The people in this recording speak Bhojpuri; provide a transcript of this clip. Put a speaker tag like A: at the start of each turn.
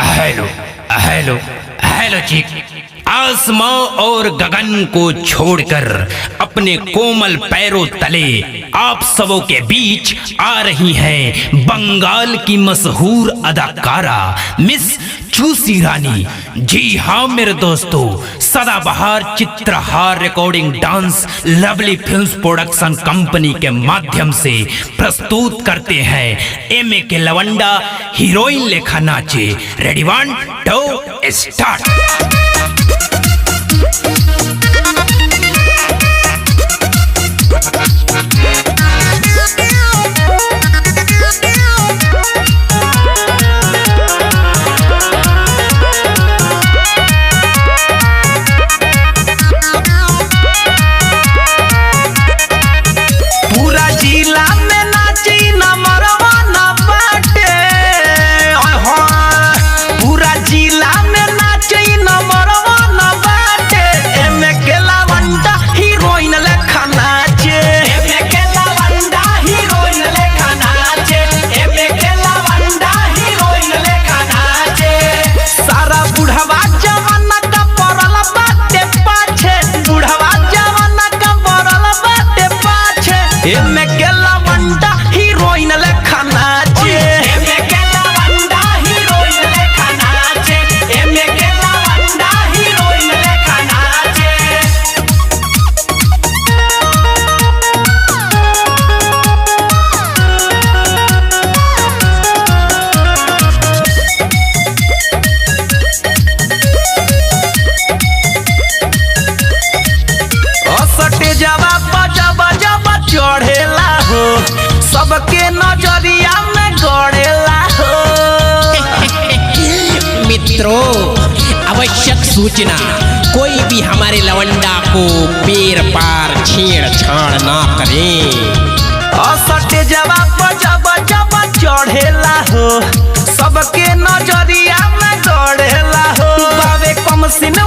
A: हेलो हेलो हेलो चिक। आसमां और गगन को छोड़कर अपने कोमल पैरों तले आप सबों के बीच आ रही हैं बंगाल की मशहूर अदाकारा मिस चूसी रानी। जी हाँ मेरे दोस्तों, सदाबहार Chitrahaar recording dance lovely films production company के माध्यम से प्रस्तुत करते हैं एमए के लवंडा हीरोइन लेखा नाचे। Ready 1 2 start.
B: एमे के लवंडा हीरोइन लेखा नाचे, एमे के लवंडा हीरोइन लेखा नाचे, एमे के लवंडा हीरोइन लेखा नाचे। असटे जवा बजा चढ़ेला हो, सबके नजरिया में गड़ेला हो।
C: मित्रों, आवश्यक सूचना, कोई भी हमारे लवंडा को पैर पार छेड़छाड़ ना करे।
B: असटे जवा बजा चढ़ेला हो, सबके नजरिया में गड़ेला हो। बाबे कम सिन